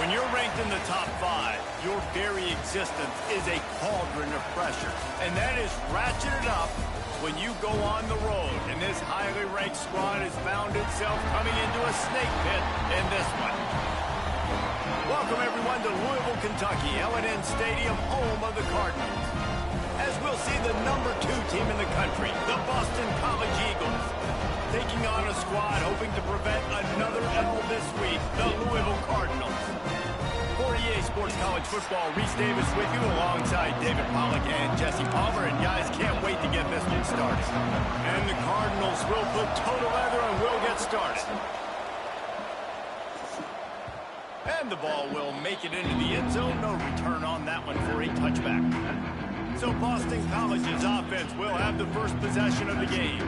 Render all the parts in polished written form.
When you're ranked in the top 5, your very existence is a cauldron of pressure. And that is ratcheted up when you go on the road. And this highly ranked squad has found itself coming into a snake pit in this one. Welcome, everyone, to Louisville, Kentucky, L&N Stadium, home of the Cardinals. As we'll see the #2 team in the country, the Boston College Eagles, taking on a squad hoping to prevent another L this week, the Louisville Cardinals. For EA Sports College Football, Reese Davis with you alongside David Pollack and Jesse Palmer. And guys, can't wait to get this one started. And the Cardinals will put total leather and will get started. And the ball will make it into the end zone. No return on that one for a touchback. So Boston College's offense will have the first possession of the game.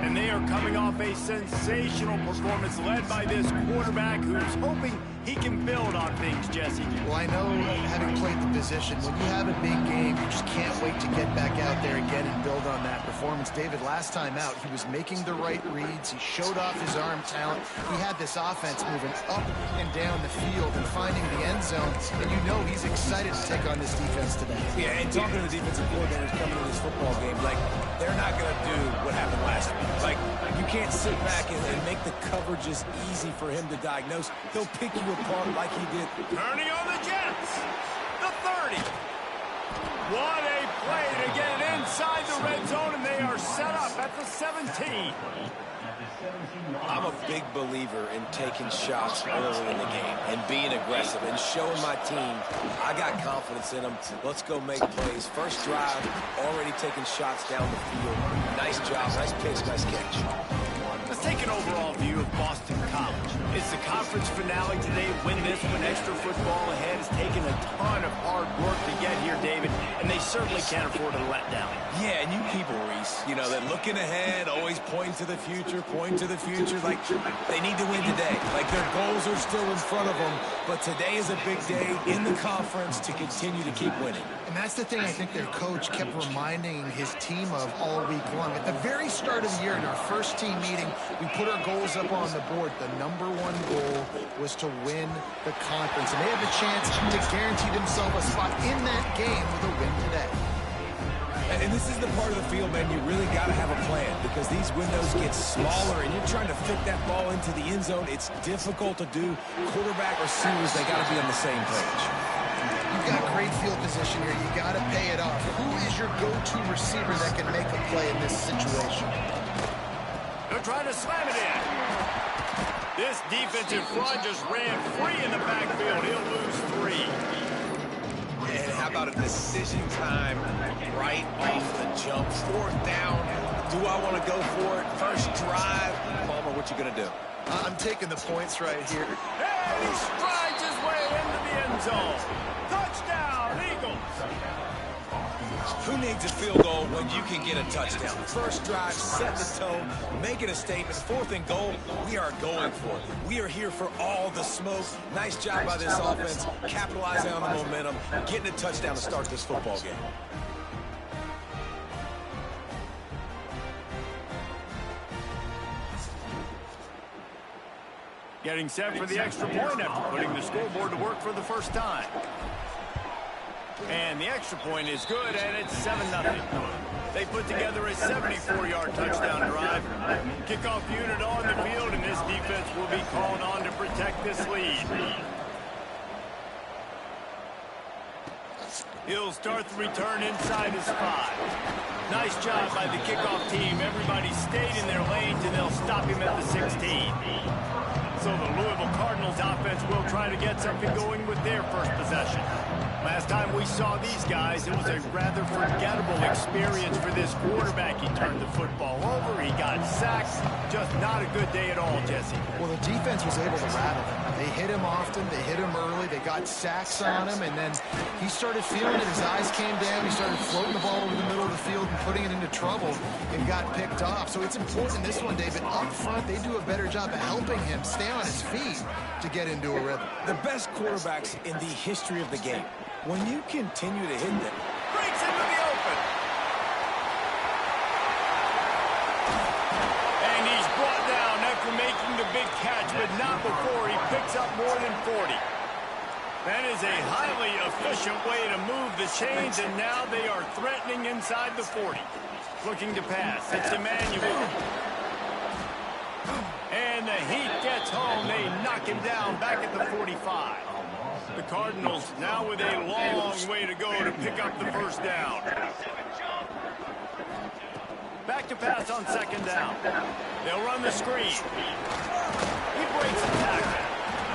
And they are coming off a sensational performance led by this quarterback who's hoping he can build on things, Jesse. Well, I know, having played the position, when you have a big game, you just can't wait to get back out there again and build on that performance. David, last time out, he was making the right reads. He showed off his arm talent. He had this offense moving up and down the field and finding the end zone. And you know he's excited to take on this defense today. Yeah, and talking to the defensive coordinators coming to this football game, like, they're not going to do what happened last week. Like, you can't sit back and make the coverages easy for him to diagnose. He'll pick you apart like he did. Turning on the Jets. The 30. What a play to get it inside the red zone, and they are set up at the 17. I'm a big believer in taking shots early in the game and being aggressive and showing my team I got confidence in them. Let's go make plays. First drive, already taking shots down the field. Nice job, nice pitch, nice catch. Let's take an overall view of Boston College. It's the conference finale today. Win this one. Extra football ahead has taken a ton of hard work to get here, David, and they certainly can't afford to let down. Yeah, and you people, Reese, you know, that looking ahead, always pointing to the future, like they need to win today. Like their goals are still in front of them, but today is a big day in the conference to continue to keep winning. And that's the thing I think their coach kept reminding his team of all week long. At the very start of the year in our first team meeting, we put our goals up on the board. The #1 goal was to win the conference, and they have a chance to guarantee themselves a spot in that game with a win today. And this is the part of the field, man, you really got to have a plan because these windows get smaller and you're trying to fit that ball into the end zone. It's difficult to do. Quarterback, receivers, they got to be on the same page. You've got great field position here. You got to pay it off. Who is your go-to receiver that can make a play in this situation? They're trying to slam it in. This defensive front just ran free in the backfield. He'll lose 3. And how about a decision time right off the jump? 4th down. Do I want to go for it? First drive. Palmer, what you going to do? I'm taking the points right here. And he strides his way into the end zone. Touchdown, Eagles. Who needs a field goal when you can get a touchdown? First drive, set the tone, making a statement. 4th and goal, we are going for it. We are here for all the smoke. Nice job by this offense, capitalizing on the momentum, getting a touchdown to start this football game. Getting set for the extra point after putting the scoreboard to work for the first time. And the extra point is good, and it's 7-0. They put together a 74-yard touchdown drive. Kickoff unit on the field, and this defense will be called on to protect this lead. He'll start the return inside his 5. Nice job by the kickoff team. Everybody stayed in their lanes, and they'll stop him at the 16. So the Louisville Cardinals offense will try to get something going with their first possession. Last time we saw these guys, it was a rather forgettable experience for this quarterback. He turned the football over, he got sacked. Just not a good day at all, Jesse. Well, the defense was able to rattle him. They hit him often, they hit him early, they got sacks on him, and then he started feeling it. His eyes came down, he started floating the ball over the middle of the field and putting it into trouble and got picked off. So it's important this one, David. Up front, they do a better job of helping him stay on his feet to get into a rhythm. The best quarterbacks in the history of the game, when you continue to hit them, breaks into the open. And he's brought down after making the big catch, but not before he picks up more than 40. That is a highly efficient way to move the chains, and now they are threatening inside the 40. Looking to pass. It's Emmanuel. And the Heat gets home. They knock him down back at the 45. The Cardinals now with a long way to go to pick up the first down. Back to pass on second down. They'll run the screen. He breaks the tackle.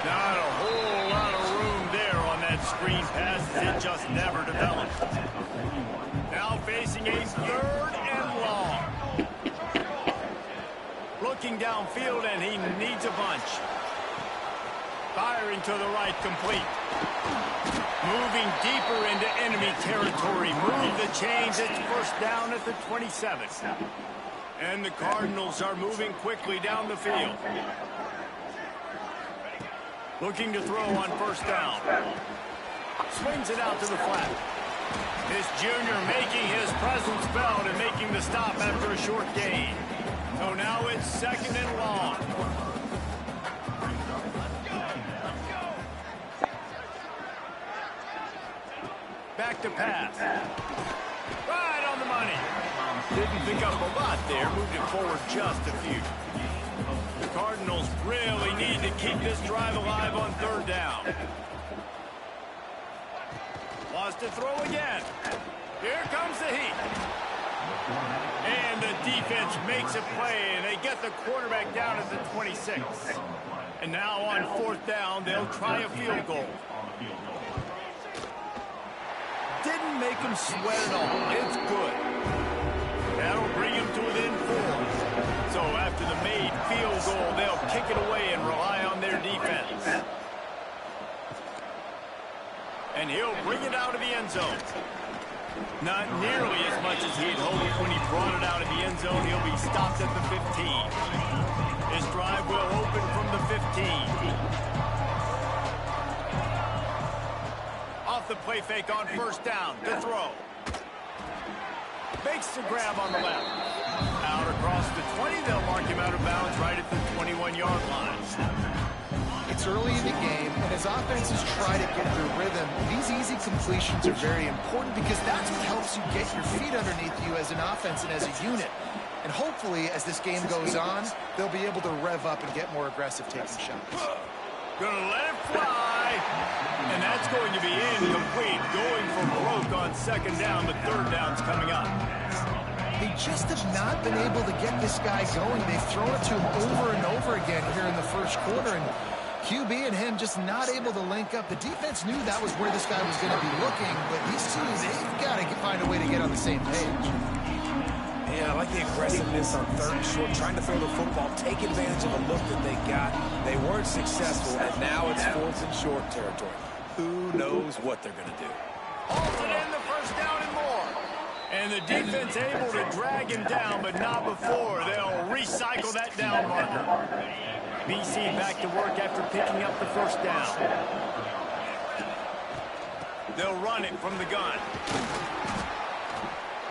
Not a whole lot of room there on that screen pass. It just never developed. Now facing a third and long. Looking downfield, and he needs a bunch. Firing to the right, complete. Moving deeper into enemy territory. Move the chains. It's first down at the 27. And the Cardinals are moving quickly down the field. Looking to throw on first down. Swings it out to the flat. This junior making his presence felt and making the stop after a short gain. So now it's second and long. Back to pass. Right on the money. Didn't pick up a lot there. Moved it forward just a few. The Cardinals really need to keep this drive alive on third down. Wants to throw again. Here comes the Heat. And the defense makes a play, and they get the quarterback down at the 26. And now on fourth down, they'll try a field goal. Didn't make him sweat at all. It's good. That'll bring him to within 4. So after the made field goal, they'll kick it away and rely on their defense. And he'll bring it out of the end zone. Not nearly as much as he had hoped when he brought it out of the end zone. He'll be stopped at the 15. His drive will open from the 15. Off the play fake on first down to throw. Makes the grab on the left. Out across the 20. They'll mark him out of bounds right at the 21-yard line. It's early in the game, and as offenses try to get their rhythm, these easy completions are very important because that's what helps you get your feet underneath you as an offense and as a unit. And hopefully, as this game goes on, they'll be able to rev up and get more aggressive taking shots. Gonna let it fly. And that's going to be incomplete. Going for broke on second down. The third down's coming up. They just have not been able to get this guy going. They've thrown it to him over and over again here in the first quarter. And QB and him just not able to link up. The defense knew that was where this guy was going to be looking, but these two, they've got to find a way to get on the same page. Yeah, I like the aggressiveness on third and short, trying to throw the football, take advantage of a look that they got. They weren't successful, and now it's fourth and short territory. Who knows what they're going to do? Halted in the first down and more. And the defense able to drag him down, but not before. They'll recycle that down marker. BC back to work after picking up the first down. They'll run it from the gun.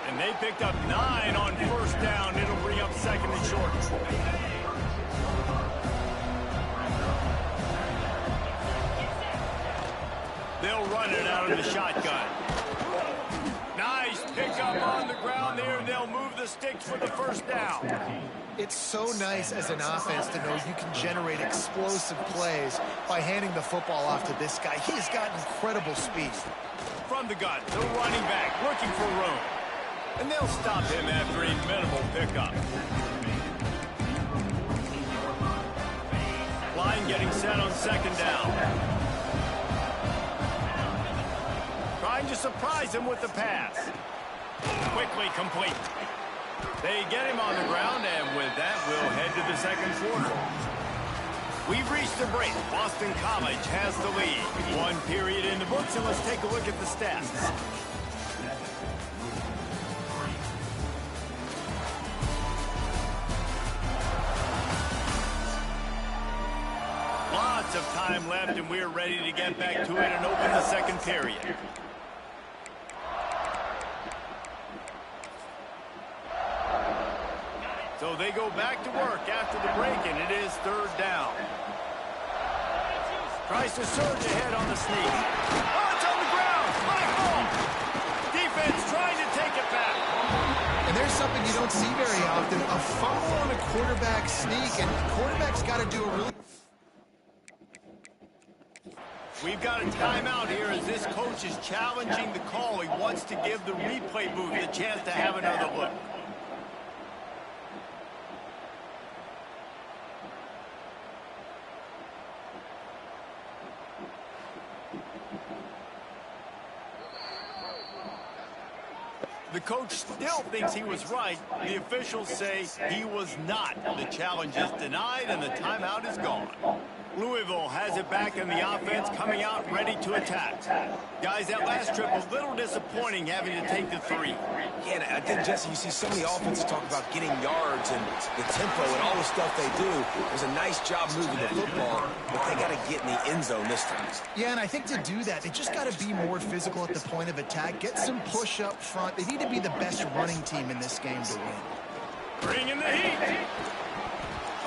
And they picked up 9 on first down. It'll bring up second and short. They'll run it out of the shotgun. Nice pickup on the ground there. They'll move the sticks for the first down. It's so nice as an offense to know you can generate explosive plays by handing the football off to this guy. He has got incredible speed. From the gun, the running back looking for room. And they'll stop him after a minimal pickup. Line getting set on second down. Trying to surprise him with the pass. Quickly complete. They get him on the ground, and with that, we'll head to the second quarter. We've reached the break. Boston College has the lead. 1 period in the books, and let's take a look at the stats. Lots of time left, and we're ready to get back to it and open the second period. So they go back to work after the break, and it is third down. Tries to surge ahead on the sneak. Oh, it's on the ground. Black ball. Defense trying to take it back. And there's something you don't see very often, a fumble on a quarterback sneak, and the quarterback's got to do a really... We've got a timeout here as this coach is challenging the call. He wants to give the replay booth a chance to have another look. The coach still thinks he was right. The officials say he was not. The challenge is denied and the timeout is gone. Louisville has it back in the offense, coming out ready to attack. Guys, that last trip was a little disappointing having to take the three. Yeah, I think, Jesse, you see so many offenses talk about getting yards and the tempo and all the stuff they do. It was a nice job moving the football, but they got to get in the end zone this time. Yeah, and I think to do that, they just got to be more physical at the point of attack, get some push up front. They need to be the best running team in this game to win. Bring in the heat.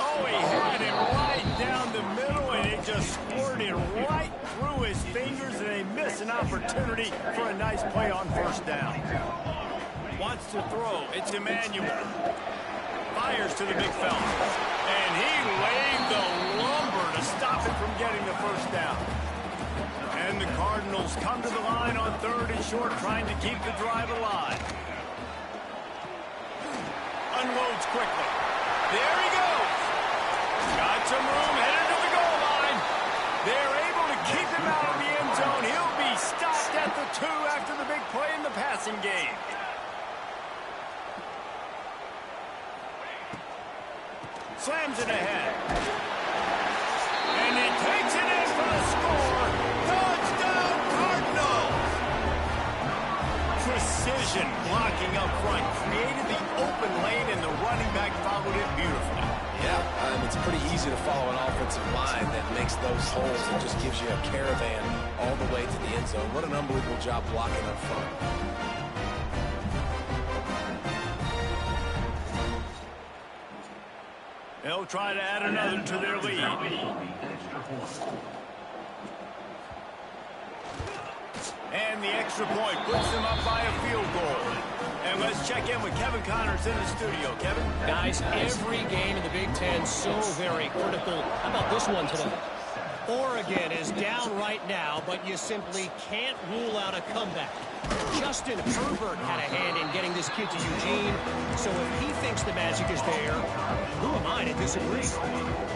Oh, he had it right down the middle, and it just squirted right through his fingers, and they missed an opportunity for a nice play on first down. Wants to throw. It's Emmanuel. Fires to the big fella. And he laid the lumber to stop it from getting the first down. And the Cardinals come to the line on 3rd and short, trying to keep the drive alive. Unloads quickly. There he goes. Got some room, headed to the goal line. They're able to keep him out of the end zone. He'll be stopped at the 2 after the big play in the passing game. Slams it ahead. And he takes it in for the score. Touchdown, Cardinals! Precision blocking up front created the open lane, and the running back followed it beautifully. Yeah, it's pretty easy to follow an offensive line that makes those holes and just gives you a caravan all the way to the end zone. What an unbelievable job blocking up front. They'll try to add another to their lead. And the extra point puts them up by a field goal. And let's check in with Kevin Connors in the studio. Kevin? Guys, every game in the Big Ten so very critical. How about this one today? Oregon is down right now, but you simply can't rule out a comeback. Justin Herbert had a hand in getting this kid to Eugene, so if he thinks the magic is there, who am I to disagree?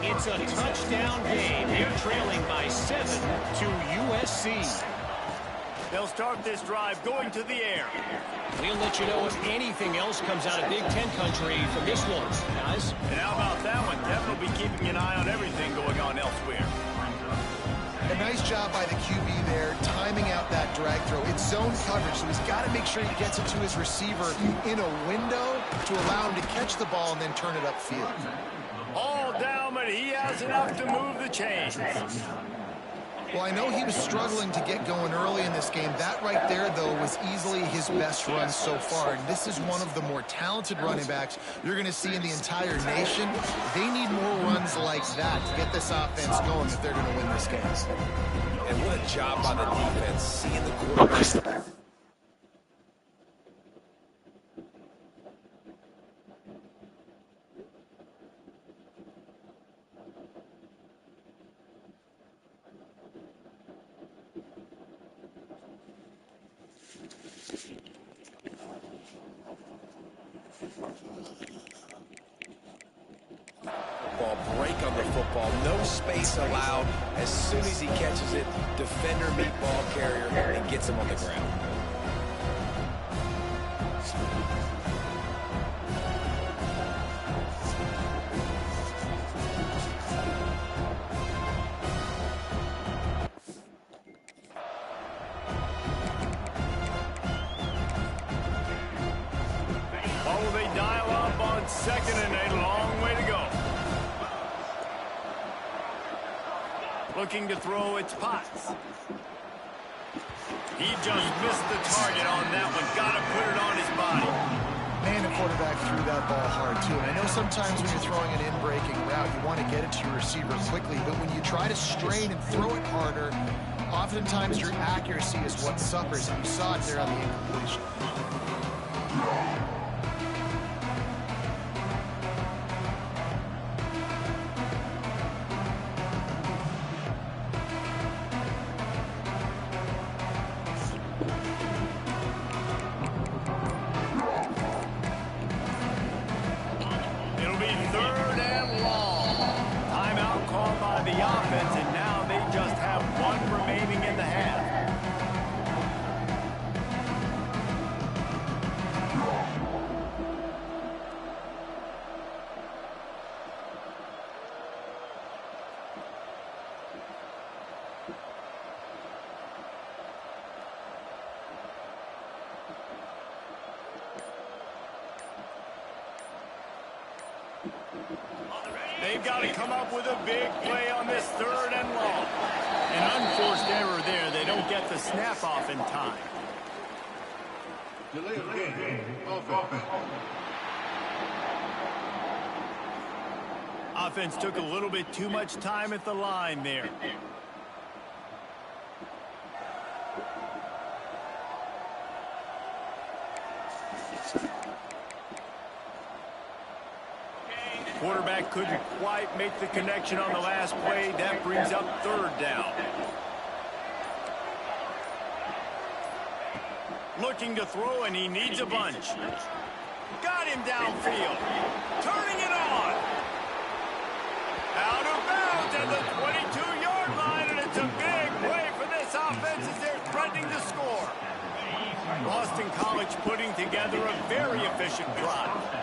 It's a touchdown game. They're trailing by 7 to USC. They'll start this drive going to the air. We'll let you know if anything else comes out of Big Ten country from this one, guys. And how about that one? Devin will be keeping an eye on everything going on elsewhere. A nice job by the QB there, timing out that drag throw. It's zone coverage, so he's got to make sure he gets it to his receiver in a window to allow him to catch the ball and then turn it upfield. All down, but he has enough to move the chains. Well, I know he was struggling to get going early in this game. That right there, though, was easily his best run so far. And this is one of the more talented running backs you're going to see in the entire nation. They need more runs like that to get this offense going if they're going to win this game. And what a job by the defense, seeing the quarterback. Break on the football, no space allowed. As soon as he catches it, defender meet ball carrier and gets him on the ground. What will they dial up on 2nd and a long way to go? Looking to throw, it's Potts. He just missed the target on that one. Got to put it on his body. Man, the quarterback threw that ball hard, too. And I know sometimes when you're throwing an in-breaking route, you want to get it to your receiver quickly. But when you try to strain and throw it harder, oftentimes your accuracy is what suffers. And you saw it there on the incompletion. They've got to come up with a big play on this 3rd and long. An unforced error there. They don't get the snap off in time. Delay of game. Offense. Offense took a little bit too much time at the line there. Quarterback couldn't quite make the connection on the last play. That brings up 3rd down. Looking to throw, and he needs a bunch. Got him downfield. Turning it on. Out of bounds at the 22-yard line, and it's a big play for this offense as they're threatening to score. Boston College putting together a very efficient drive.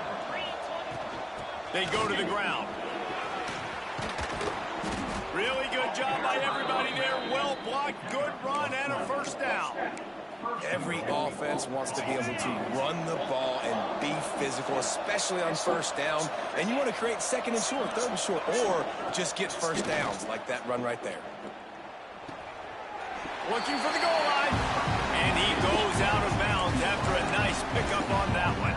They go to the ground. Really good job by everybody there. Well blocked, good run, and a 1st down. Every offense wants to be able to run the ball and be physical, especially on 1st down. And you want to create 2nd and short, 3rd and short, or just get 1st downs like that run right there. Looking for the goal line. And he goes out of bounds after a nice pickup on that one.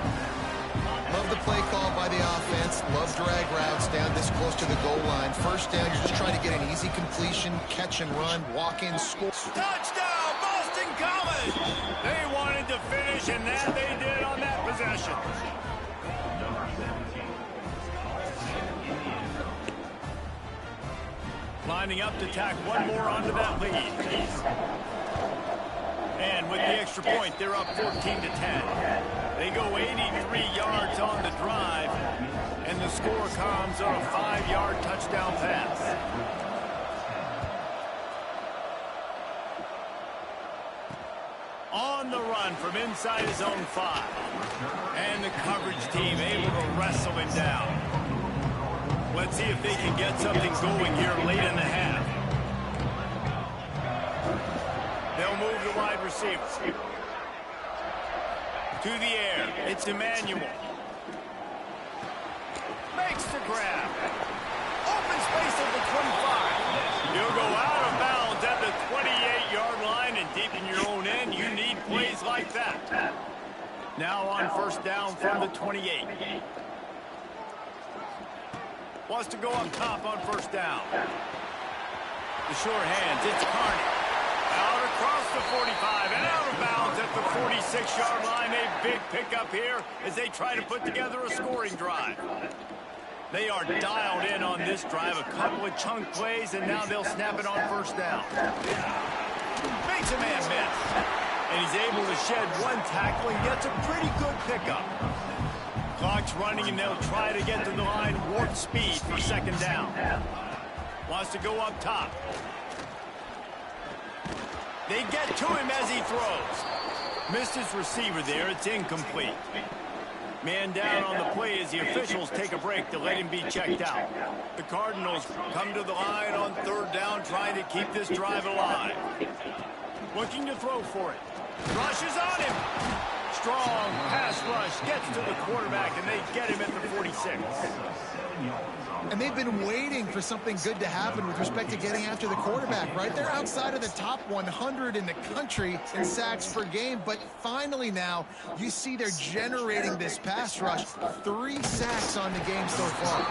Love the play call by the offense. Love drag routes down this close to the goal line. 1st down, you're just trying to get an easy completion, catch and run, walk in, score. Touchdown, Boston College! They wanted to finish, and that they did on that possession. Lining up to tack one more onto that lead. And with the extra point, they're up 14-10. They go 83 yards on the drive, and the score comes on a 5-yard touchdown pass. On the run from inside his own 5. And the coverage team able to wrestle him down. Let's see if they can get something going here late in the half. They'll move the wide receiver. To the air. It's Emmanuel. Makes the grab. Open space at the 25. He'll go out of bounds at the 28-yard line, and deep in your own end, you need plays like that. Now on 1st down from the 28. Wants to go up top on 1st down. The short hands, it's Carney. Out across the 45 and out of bounds at the 46-yard line. A big pickup here as they try to put together a scoring drive. They are dialed in on this drive. A couple of chunk plays, and now they'll snap it on 1st down. Makes a man miss. And he's able to shed one tackle and gets a pretty good pickup. Clock's running, and they'll try to get to the line warp speed for 2nd down. Wants to go up top. They get to him as he throws. Missed his receiver there. It's incomplete. Man down on the play as the officials take a break to let him be checked out. The Cardinals come to the line on 3rd down, trying to keep this drive alive. Looking to throw for it. Rushes on him. Strong pass rush gets to the quarterback, and they get him at the 46. And they've been waiting for something good to happen with respect to getting after the quarterback, right? They're outside of the top 100 in the country in sacks per game, but finally now you see they're generating this pass rush. 3 sacks on the game so far.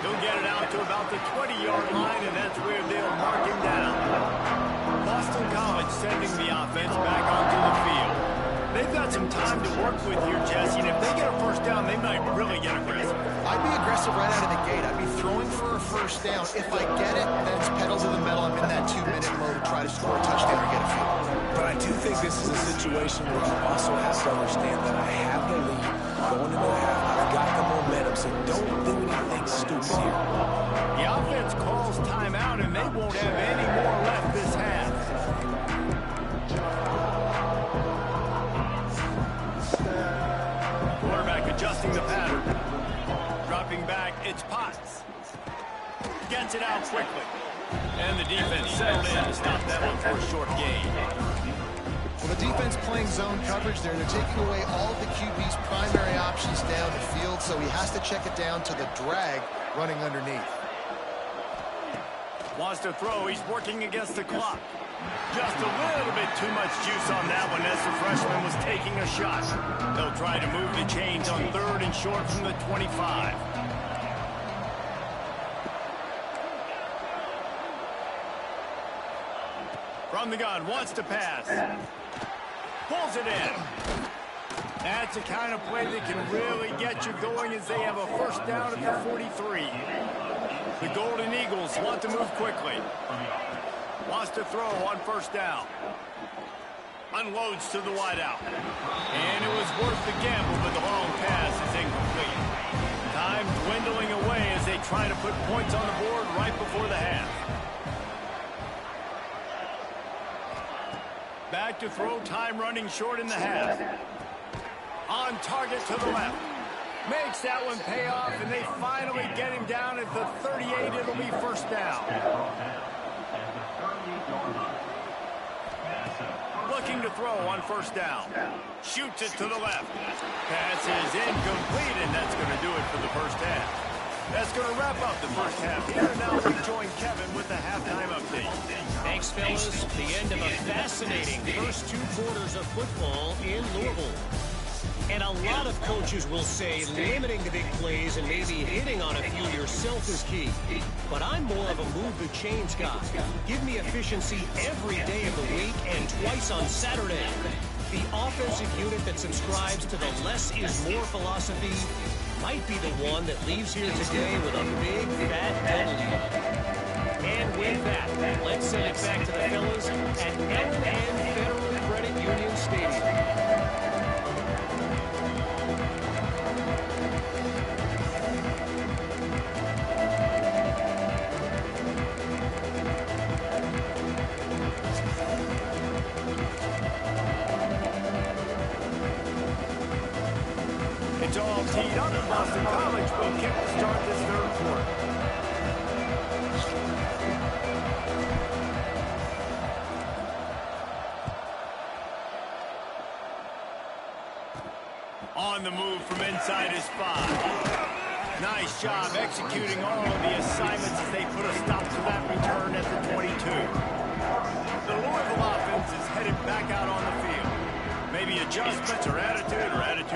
He'll get it out to about the 20-yard line, and that's where they'll mark him down. Boston College sending the offense back onto the field. They've got some time to work with here, Jesse, and if they get a first down, they might really get aggressive. I'd be aggressive right out of the gate. I'd be throwing for a first down. If I get it, then it's pedal to the metal. I'm in that 2-minute mode to try to score a touchdown or get a field goal. But I do think this is a situation where you also have to understand that I have the lead going into the half. I've got the momentum, so don't do anything stupid here. The offense calls timeout, and they won't have any more left this half. Quarterback adjusting the pattern. Dropping back, it's Potts. Gets it out quickly. And the defense settled in to stop that one for a short gain. Well, the defense playing zone coverage there. They're taking away all of the QB's primary options down the field, so he has to check it down to the drag running underneath. Wants to throw. He's working against the clock. Just a little bit too much juice on that one as the freshman was taking a shot. They'll try to move the chains on 3rd and short from the 25. From the gun, wants to pass. Pulls it in. That's the kind of play that can really get you going as they have a first down at the 43. The Golden Eagles want to move quickly. Wants to throw on first down. Unloads to the wideout. And it was worth the gamble, but the long pass is incomplete. Time dwindling away as they try to put points on the board right before the half. Back to throw, time running short in the half. On target to the left. Makes that one pay off, and they finally get him down at the 38. It'll be first down. Looking to throw on first down. Shoots it to the left. Pass is incomplete, and that's going to do it for the first half. That's going to wrap up the first half here. Now we join Kevin with the halftime update. Thanks, fellas. The end of a fascinating first 2 quarters of football in Louisville. And a lot of coaches will say limiting the big plays and maybe hitting on a few yourself is key. But I'm more of a move the chains guy. Give me efficiency every day of the week and twice on Saturday. The offensive unit that subscribes to the less is more philosophy might be the one that leaves here today with a big fat W. And with that, let's send it back to the fellas at L&N Federal Credit Union Stadium. It's all teed up, and Boston College will kick to start this 3rd quarter. On the move from inside his 5. Nice job executing all of the assignments as they put a stop to that return at the 22. The Louisville offense is headed back out on the field. Maybe adjustments or attitude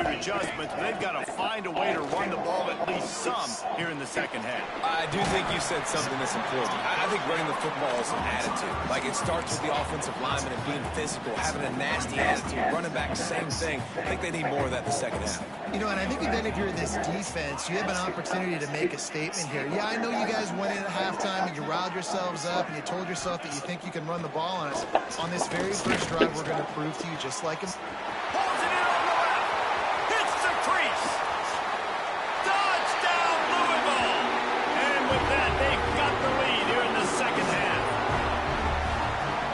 adjustments, but they've got to find a way to run the ball at least some here in the second half. I do think you said something that's important. I think running the football is an attitude. Like, it starts with the offensive lineman and being physical, having a nasty attitude. Running back, same thing. I think they need more of that in the second half. You know, and I think then if you're this defense, you have an opportunity to make a statement here. Yeah, I know you guys went in at halftime and you riled yourselves up and you told yourself that you think you can run the ball on us. On this very first drive, we're going to prove to you just like him. Pulls it in on the left. Hits the crease. Touchdown, Louisville. And with that, they've got the lead here in the second half.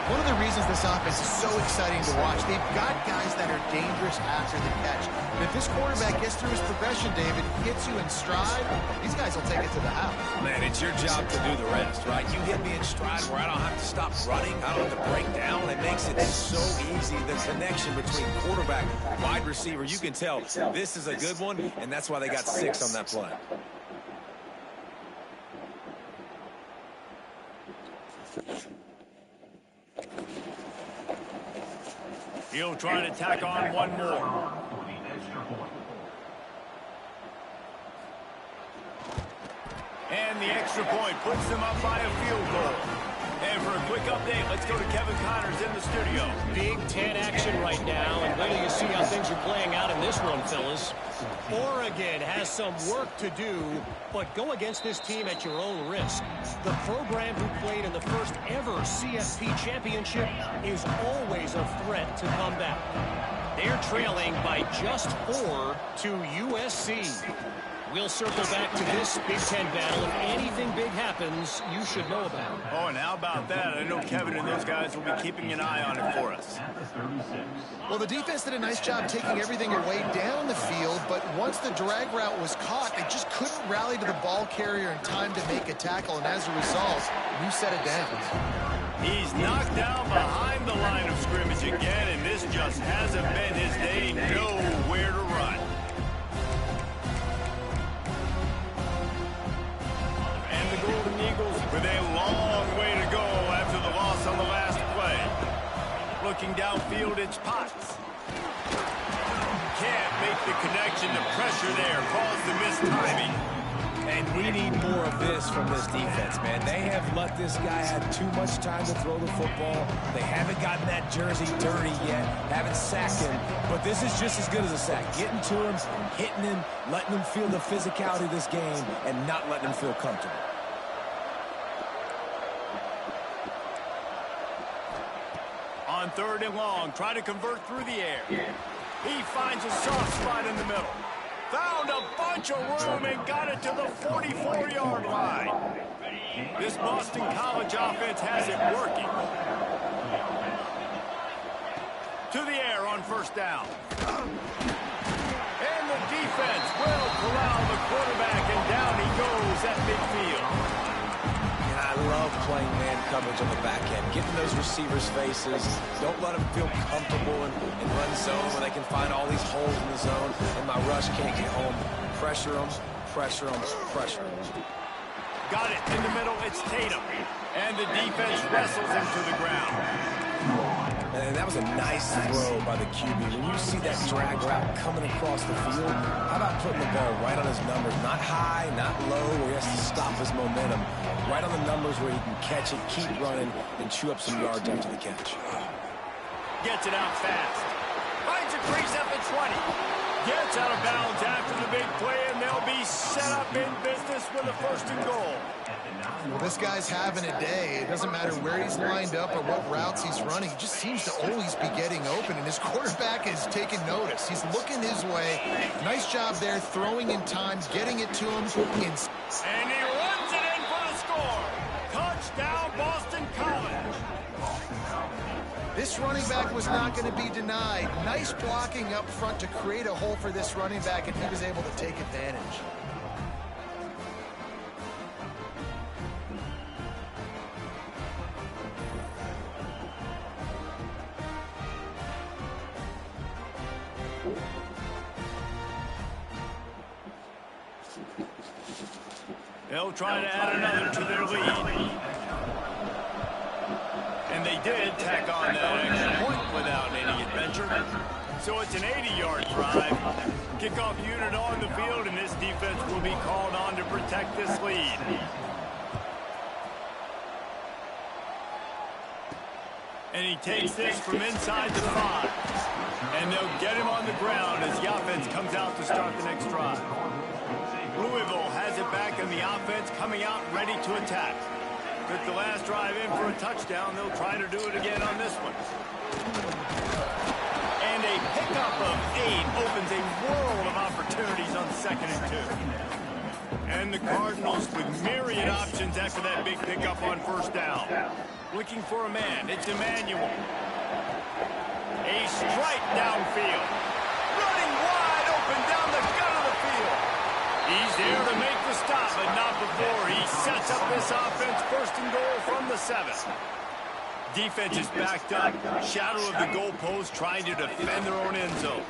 One of the reasons this offense is so exciting to watch, they've got guys that are dangerous after the catch. And if this quarterback gets through his progression, David, hits you in stride, these guys will take it to the house. Man, it's your job to do the rest, right? You hit me in stride where I don't have to stop running. I don't have to break down. It makes it so easy. The connection between quarterback and wide receiver, you can tell this is a good one, and that's why they got 6 on that play. He'll try to tack on one more. And the extra point puts them up by a field goal. And for a quick update, let's go to Kevin Connors in the studio. Big Ten action right now, and wait till you see how things are playing out in this one, fellas. Oregon has some work to do, but go against this team at your own risk. The program who played in the first ever CFP championship is always a threat to come back. They're trailing by just 4 to USC. We'll circle back to this Big Ten battle. If anything big happens, you should know about it. Oh, and how about that? I know Kevin and those guys will be keeping an eye on it for us. Well, the defense did a nice job taking everything away down the field, but once the drag route was caught, they just couldn't rally to the ball carrier in time to make a tackle, and as a result, you set it down. He's knocked down behind the line of scrimmage again, and this just hasn't been his day. Nowhere to run. And the Golden Eagles with a long way to go after the loss on the last play. Looking downfield, it's Potts. Can't make the connection. The pressure there caused the mistiming. And we need more of this from this defense, man. They have let this guy have too much time to throw the football. They haven't gotten that jersey dirty yet, haven't sacked him. But this is just as good as a sack. Getting to him, hitting him, letting him feel the physicality of this game, and not letting him feel comfortable. On 3rd and long, try to convert through the air. He finds a soft spot in the middle. Found a bunch of room and got it to the 44-yard line. This Boston College offense has it working. To the air on 1st down. And the defense will corral the quarterback, and down he goes at midfield. I love playing man coverage on the back end, getting those receivers' faces. Don't let them feel comfortable in run zone where they can find all these holes in the zone, and my rush can't get home. Pressure them, pressure them, pressure them. Got it in the middle, it's Tatum. And the defense wrestles him to the ground. And that was a nice throw by the QB. When you see that drag route coming across the field, how about putting the ball right on his numbers? Not high, not low, where he has to stop his momentum. Right on the numbers where he can catch it, keep running, and chew up some yards after the catch. Gets it out fast. Finds a crease up at 20. Gets out of bounds after the big play, and they'll be set up in business with a 1st and goal. Well, this guy's having a day. It doesn't matter where he's lined up or what routes he's running. He just seems to always be getting open, and his quarterback is taking notice. He's looking his way. Nice job there, throwing in time, getting it to him. And he runs it in for the score. Touchdown, Boston College. This running back was not going to be denied. Nice blocking up front to create a hole for this running back, and he was able to take advantage. They'll try to add another to their lead. And they did tack on that extra point without any adventure. So it's an 80-yard drive. Kickoff unit on the field, and this defense will be called on to protect this lead. And he takes this from inside the 5. And they'll get him on the ground as the offense comes out to start the next drive. Louisville has it back in the offense, coming out ready to attack. Took the last drive in for a touchdown. They'll try to do it again on this one. And a pickup of 8 opens a world of opportunities on 2nd and 2. And the Cardinals with myriad options after that big pickup on 1st down. Looking for a man. It's Emmanuel. A strike downfield. Running wide open down the gut of the field. He's there to make the stop, but not before he sets up this offense. 1st and goal from the 7. Defense is backed up. Shadow of the goalpost trying to defend their own end zone.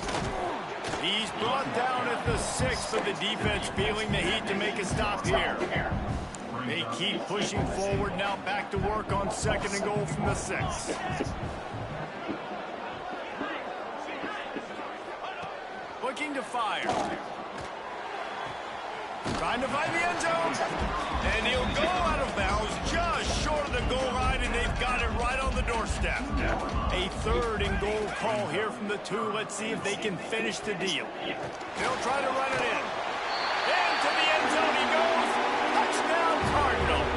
He's brought down at the 6, but the defense feeling the heat to make a stop here. They keep pushing forward, now back to work on 2nd and goal from the 6. looking to fire. Trying to find the end zone. And he'll go out of bounds just short of the goal line, and they've got it right on the doorstep. A 3rd and goal call here from the 2. Let's see if they can finish the deal. They'll try to run it in. Into the end zone he goes. Touchdown, Cardinals.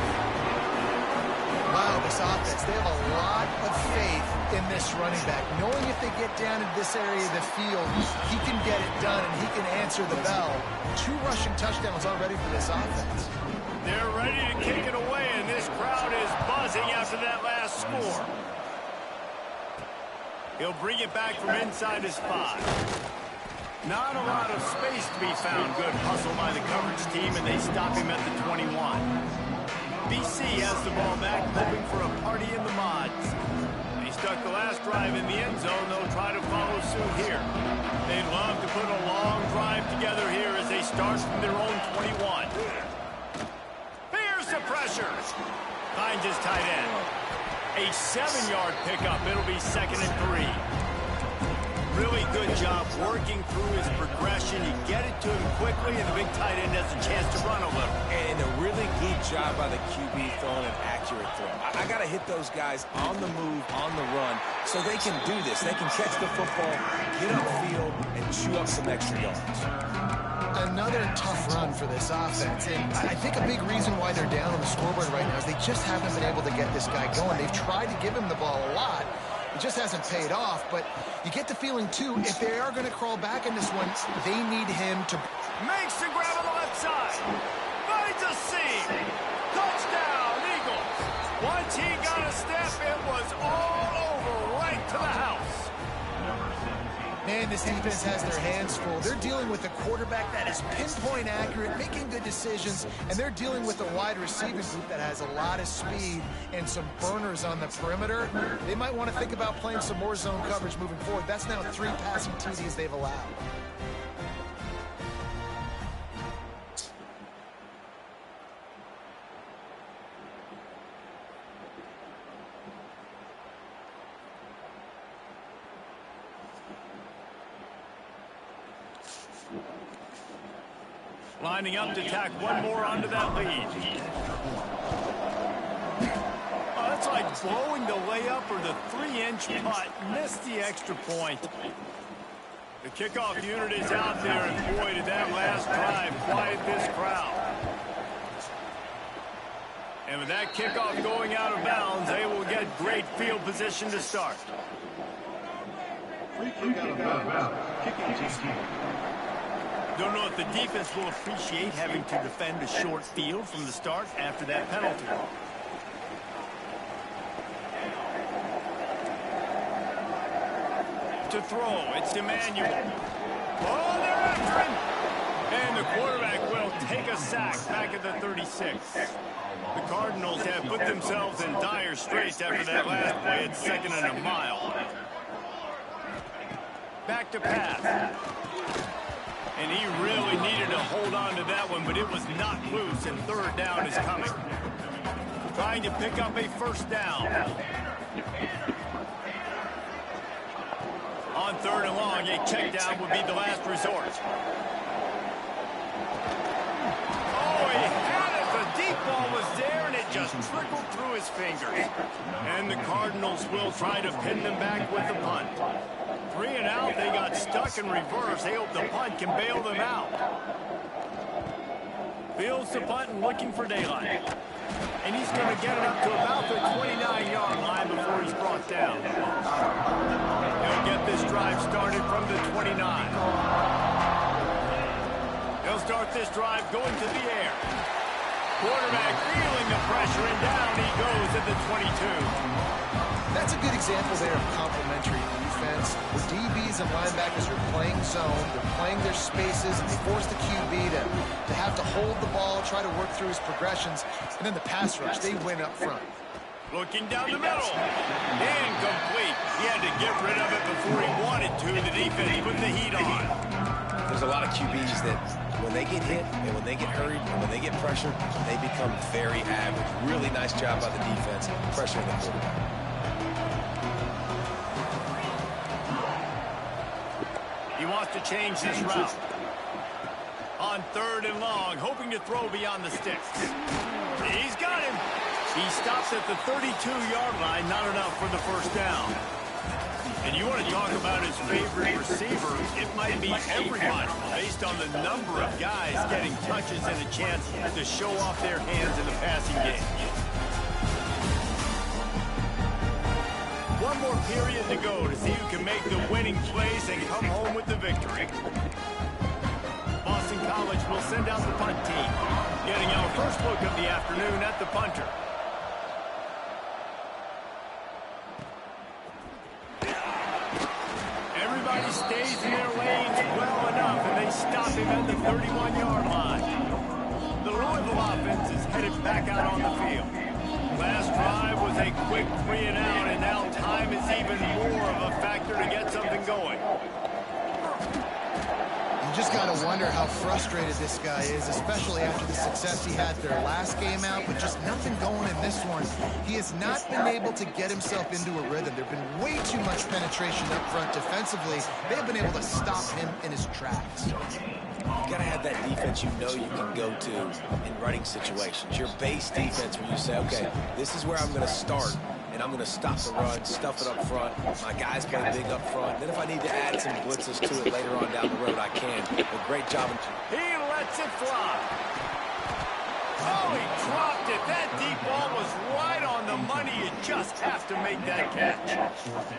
Wow, this offense, they have a lot of faith in this running back, knowing if they get down in this area of the field, he can get it done and he can answer the bell. 2 rushing touchdowns already for this offense. They're ready to kick it away, and this crowd is buzzing after that last score. He'll bring it back from inside his 5. Not a lot of space to be found. Good hustle by the coverage team, and they stop him at the 21. BC has the ball back, hoping for a party in the mods. They stuck the last drive in the end zone. They'll try to follow suit here. They'd love to put a long drive together here as they start from their own 21. Here's the pressure. Finds his tight end. A 7-yard pickup. It'll be 2nd and 3. Really good job working through his progression. You get it to him quickly, and the big tight end has a chance to run a little. And a really good job by the QB throwing an accurate throw. I got to hit those guys on the move, on the run, so they can do this. They can catch the football, get upfield, and chew up some extra yards. Another tough run for this offense, and I think a big reason why they're down on the scoreboard right now is they just haven't been able to get this guy going. They've tried to give him the ball a lot. It just hasn't paid off, but you get the feeling, too, if they are going to crawl back in this one, they need him to... Makes the grab on the left side. Finds a seam. Touchdown, Eagles. Once he got a step, it was all over right to the house. Man, this defense has their hands full. They're dealing with a quarterback that is pinpoint accurate, making good decisions, and they're dealing with a wide receiving group that has a lot of speed and some burners on the perimeter. They might want to think about playing some more zone coverage moving forward. That's now 3 passing TDs they've allowed. Lining up to tack one more onto that lead. Oh, that's like blowing the layup or the 3-inch putt. Missed the extra point. The kickoff unit is out there, and boy, did that last drive quiet this crowd. And with that kickoff going out of bounds, they will get great field position to start. Free kick out of bounds. Kicking team. Don't know if the defense will appreciate having to defend a short field from the start after that penalty. To throw, it's Emmanuel. Oh, they're after him! And the quarterback will take a sack back at the 36. The Cardinals have put themselves in dire straits after that last play. It's 2nd and a mile. Back to pass. And he really needed to hold on to that one, but it was not loose, and 3rd down is coming. Trying to pick up a 1st down. On 3rd and long, a check down would be the last resort. Oh, he had it. The deep ball was there, and it just trickled through his fingers. And the Cardinals will try to pin them back with the punt. 3 and out, they got stuck in reverse. They hope the punt can bail them out. Fields the punt and looking for daylight. And he's going to get it up to about the 29-yard line before he's brought down. He'll get this drive started from the 29. He'll start this drive going to the air. Quarterback feeling the pressure, and down he goes at the 22. That's a good example there of complementary defense. The DBs and linebackers are playing zone, they're playing their spaces, and they force the QB to have to hold the ball, try to work through his progressions, and then the pass rush, they win up front. Looking down the middle. Incomplete. He had to get rid of it before he wanted to. The defense put the heat on. There's a lot of QBs that when they get hit and when they get hurried and when they get pressured, they become very average. Really nice job by the defense, pressuring the quarterback. He wants to change this route. On 3rd and long, hoping to throw beyond the sticks. He's got him. He stops at the 32-yard line, not enough for the first down. And you want to talk about his favorite receiver, it might be everybody, based on the number of guys getting touches and a chance to show off their hands in the passing game. One more period to go to see who can make the winning plays and come home with the victory. Boston College will send out the punt team, getting our first look of the afternoon at the punter. Everybody stays in their lanes well enough, and they stop him at the 31-yard line. The Louisville offense is headed back out on the field. Last drive was a quick 3-and-out, and now time is even more of a factor to get something going. You just got to wonder how frustrated this guy is, especially after the success he had their last game out, but just nothing going in this one. He has not been able to get himself into a rhythm. There have been way too much penetration up front defensively. They've been able to stop him in his tracks. You got to have that defense you know you can go to in running situations. Your base defense where you say, okay, this is where I'm going to start, and I'm going to stop the run, stuff it up front. My guys play big up front. Then if I need to add some blitzes to it later on down the road, I can. A great job. He lets it fly. Oh, he dropped it. That deep ball was right on the money. You just have to make that catch.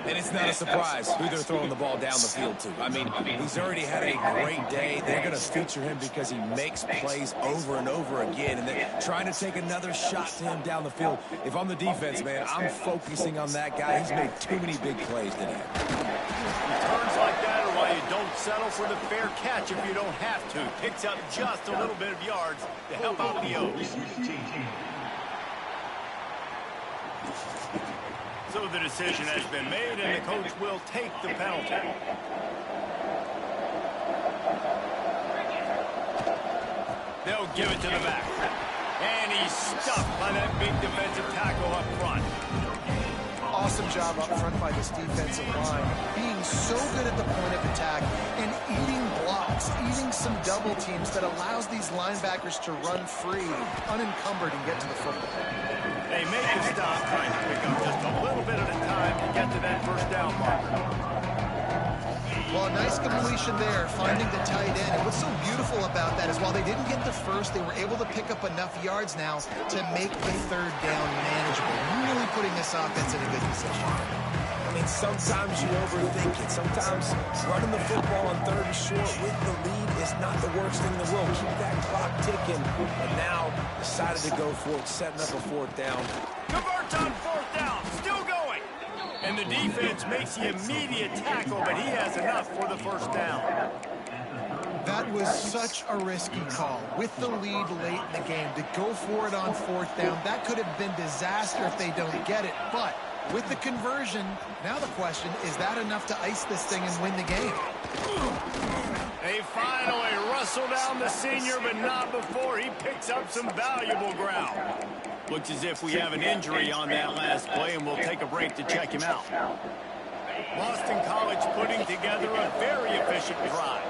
And it's not a surprise who they're throwing the ball down the field to. I mean, he's already had a great day. They're going to feature him because he makes plays over and over again. And they're trying to take another shot to him down the field. If I'm the defense, man, I'm focusing on that guy. He's made too many big plays today. Returns like that are why you don't settle for the fair catch if you don't have to. Picks up just a little bit of yards to help out the O's. So the decision has been made, and the coach will take the penalty. They'll give it to the back. And he's stuffed by that big defensive tackle up front. Awesome job up front by this defensive line, being so good at the point of attack and eating blocks, eating some double teams that allows these linebackers to run free, unencumbered, and get to the football. They make the stop, trying to pick up just a little bit at a time to get to that first down marker. Well, nice completion there, finding the tight end. And what's so beautiful about that is while they didn't get the first, they were able to pick up enough yards now to make the 3rd down manageable, really putting this offense in a good position. I mean, sometimes you overthink it. Sometimes running the football on 3rd and short with the lead is not the worst thing in the world. Keep that clock ticking. And now decided to go for it, setting up a 4th down. Converts on 4th down, still going. And the defense makes the immediate tackle, but he has enough for the first down. That was such a risky call. With the lead late in the game, to go for it on 4th down, that could have been disaster if they don't get it. But with the conversion, now the question, is that enough to ice this thing and win the game? They finally rustle down the senior, but not before he picks up some valuable ground. Looks as if we have an injury on that last play, and we'll take a break to check him out. Boston College putting together a very efficient drive.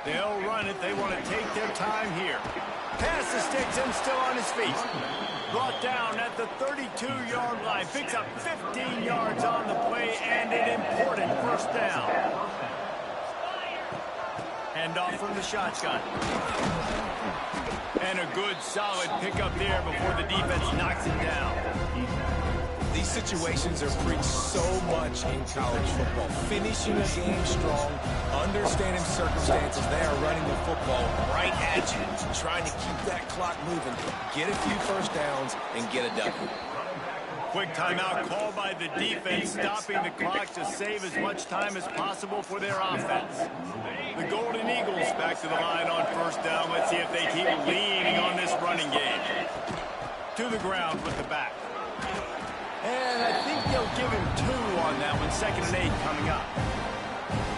They'll run it. They want to take their time here. Pass the sticks and still on his feet. Brought down at the 32-yard line. Picks up 15 yards on the play and an important first down. Handoff from the shotgun. And a good, solid pickup there before the defense knocks it down. These situations are preached so much in college football. Finishing a game strong, understanding circumstances. They are running the football right at you, trying to keep that clock moving, get a few first downs, and get a W. Quick timeout called by the defense, stopping the clock to save as much time as possible for their offense. The Golden Eagles back to the line on first down. Let's see if they keep leaning on this running game. To the ground with the back. And I think they'll give him 2 on that one. 2nd and 8 coming up.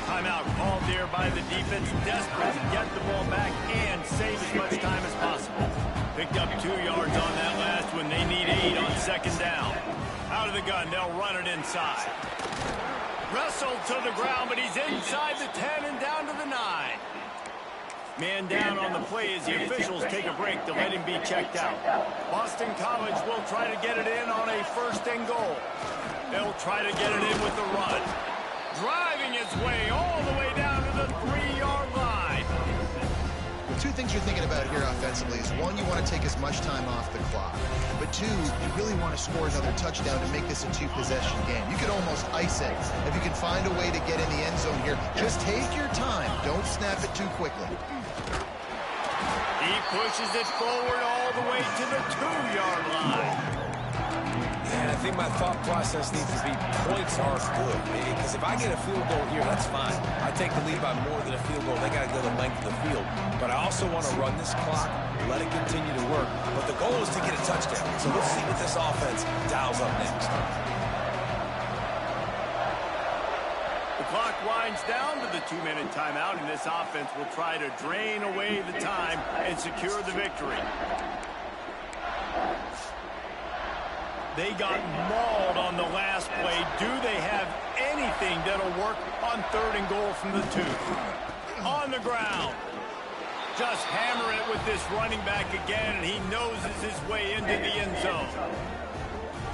Timeout called there by the defense, desperate to get the ball back and save as much time as possible. Picked up 2 yards on that last one. They need 8 on 2nd down. Out of the gun, they'll run it inside. Wrestled to the ground, but he's inside the 10 and down to the 9. Man down on the play as the officials take a break to let him be checked out. Boston College will try to get it in on a 1st and goal. They'll try to get it in with the run. Driving his way all the way down to the 3-yard line. Two things you're thinking about here offensively is, one, you want to take as much time off the clock. But two, you really want to score another touchdown to make this a 2-possession game. You could almost ice it if you can find a way to get in the end zone here. Just take your time. Don't snap it too quickly. He pushes it forward all the way to the 2-yard line. And I think my thought process needs to be points are good. Because if I get a field goal here, that's fine. I take the lead by more than a field goal. They got to go the length of the field. But I also want to run this clock, let it continue to work. But the goal is to get a touchdown. So let's see what this offense dials up next. The clock winds down to the 2-minute timeout, and this offense will try to drain away the time and secure the victory. They got mauled on the last play. Do they have anything that'll work on 3rd and goal from the 2? On the ground. Just hammer it with this running back again, and he noses his way into the end zone.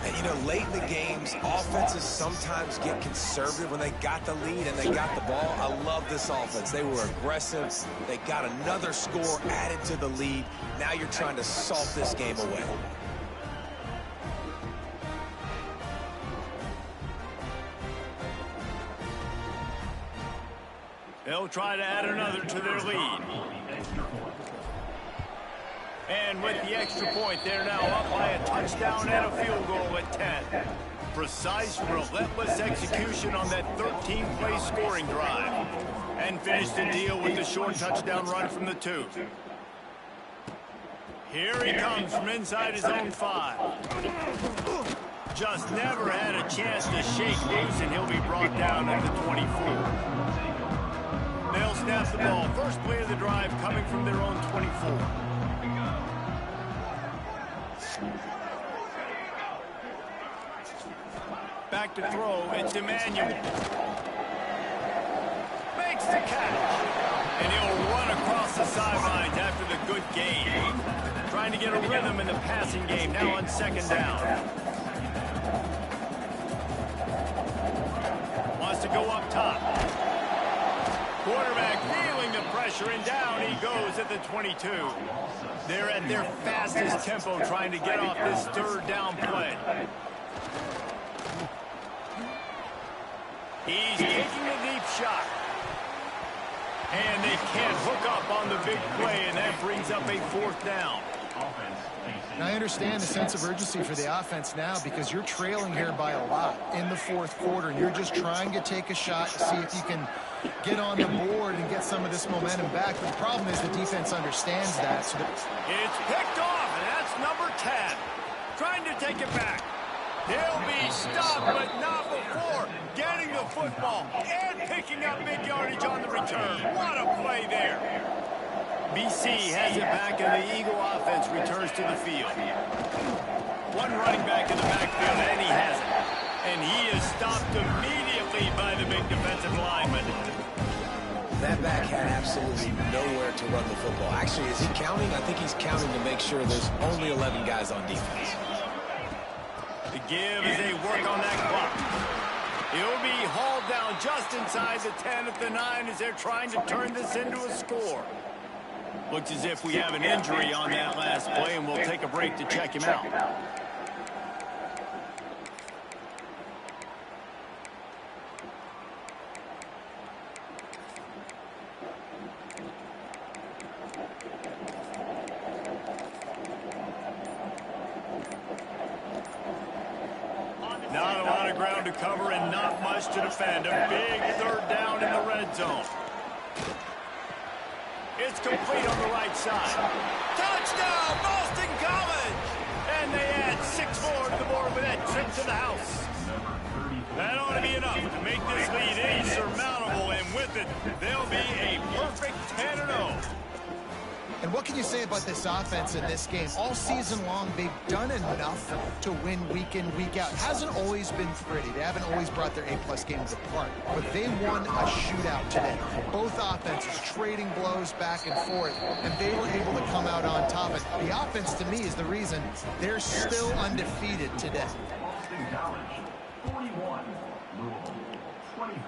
And, you know, late in the games, offenses sometimes get conservative when they got the lead and they got the ball. I love this offense. They were aggressive. They got another score added to the lead. Now you're trying to salt this game away. They'll try to add another to their lead. And with the extra point, they're now up by a touchdown and a field goal at 10. Precise, relentless execution on that 13-play scoring drive. And finish the deal with the short touchdown run from the 2. Here he comes from inside his own 5. Just never had a chance to shake loose, and he'll be brought down at the 24. They'll snap the ball. First play of the drive coming from their own 24. Back to throw. It's Emmanuel. Makes the catch. And he'll run across the sidelines after the good game. Trying to get a rhythm in the passing game now on 2nd down. Wants to go up top. Quarterback feeling the pressure, and down he goes at the 22. They're at their fastest tempo trying to get off this 3rd down play. He's taking a deep shot. And they can't hook up on the big play, and that brings up a 4th down. And I understand the sense of urgency for the offense now, because you're trailing here by a lot in the 4th quarter, and you're just trying to take a shot to see if you can get on the board and get some of this momentum back. But the problem is the defense understands that. So it's picked off, and that's number 10. Trying to take it back. He'll be stopped, but not before getting the football and picking up big yardage on the return. What a play there. BC has it back, and the Eagle offense returns to the field. One running back in the backfield, and he has it. And he is stopped immediately by the big defensive lineman. That back had absolutely nowhere to run the football. Actually, is he counting? I think he's counting to make sure there's only 11 guys on defense. The give as they work on that clock. He'll be hauled down just inside the 10 at the 9 as they're trying to turn this into a score. Looks as if we have an injury on that last play, and we'll take a break to check him out. Not a lot of ground to cover and not much to defend. A big 3rd down in the red zone. It's complete on the right side. Touchdown, Boston College! And they add 6 more to the board with that trip to the house. That ought to be enough to make this lead insurmountable, and with it, they'll be a perfect 10-0. And what can you say about this offense in this game? All season long, they've done enough to win week in, week out. It hasn't always been pretty. They haven't always brought their A-plus games apart. But they won a shootout today. Both offenses trading blows back and forth, and they were able to come out on top. And the offense, to me, is the reason they're still undefeated today. Boston College, 41. Louisville, 24.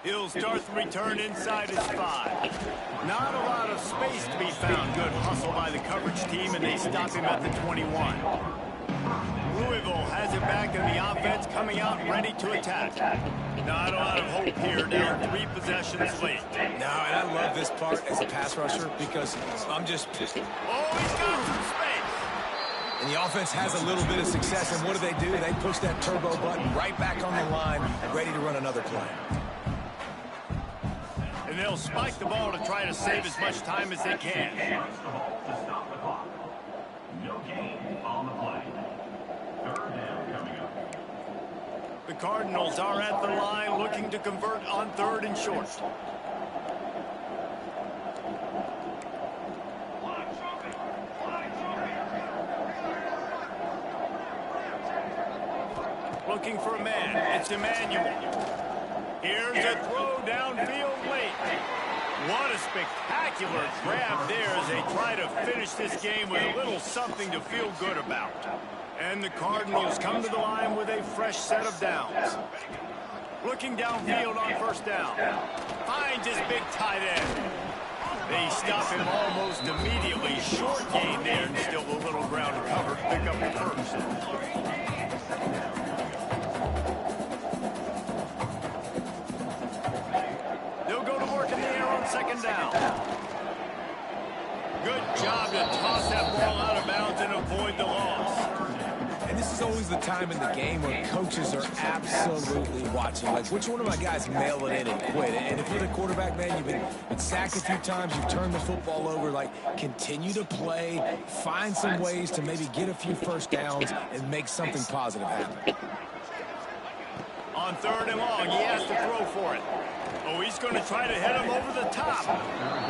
He'll start the return inside his 5. Not a lot of space to be found. Good hustle by the coverage team, and they stop him at the 21. Louisville has it back, and the offense coming out ready to attack. Not a lot of hope here, down 3 possessions late. No, and I love this part as a pass rusher because I'm just... Oh, he's got some space. And the offense has a little bit of success, and what do? They push that turbo button right back on the line, ready to run another play. And they'll spike the ball to try to save as much time as they can. Runs the ball to stop the clock. No gain on the play. Third down coming up. The Cardinals are at the line looking to convert on 3rd and short. Looking for a man. It's Emmanuel. Here's a throw downfield late. What a spectacular grab there as they try to finish this game with a little something to feel good about. And the Cardinals come to the line with a fresh set of downs. Looking downfield on 1st down. Finds his big tight end. They stop him almost immediately. Short gain there, and still a little ground to cover to pick up the 1st. They'll go to work in the air on 2nd down. Good job to toss that ball out of bounds and avoid the loss. And this is always the time in the game where coaches are absolutely watching. Like, which one of my guys mail it in and quit? And if you're the quarterback, man, you've been sacked a few times, you've turned the football over. Like, continue to play, find some ways to maybe get a few 1st downs and make something positive happen. On 3rd and long, he has to throw for it. Oh, he's going to try to hit him over the top.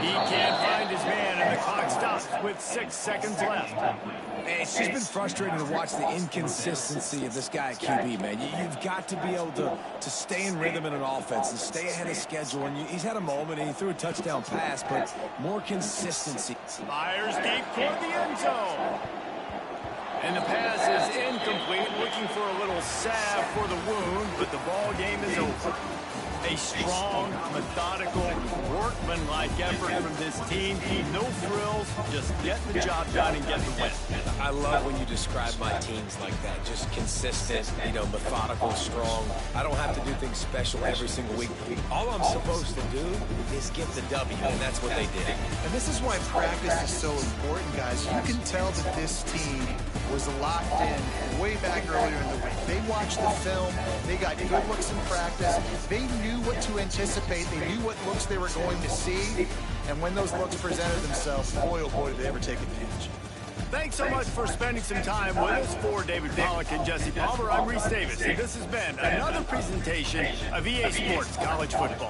He can't find his man, and the clock stops with 6 seconds left. Man, it's just been frustrating to watch the inconsistency of this guy at QB, man. You've got to be able to stay in rhythm in an offense and stay ahead of schedule. And he's had a moment, and he threw a touchdown pass, but more consistency. Fires deep toward the end zone. And the pass is incomplete, looking for a little salve for the wound, but the ball game is over. A strong, methodical, workman-like effort from this team. No frills, just get the job done and get the win. I love when you describe my teams like that. Just consistent, methodical, strong. I don't have to do things special every single week. All I'm supposed to do is get the W, and that's what they did. And this is why practice is so important, guys. You can tell that this team was locked in way back earlier in the week. They watched the film. They got good looks in practice. They knew what to anticipate. They knew what looks they were going to see. And when those looks presented themselves, boy, oh boy, did they ever take advantage. Thanks so much for spending some time with us. For David Pollack and Jesse Palmer, I'm Reese Davis, and this has been another presentation of EA Sports College Football.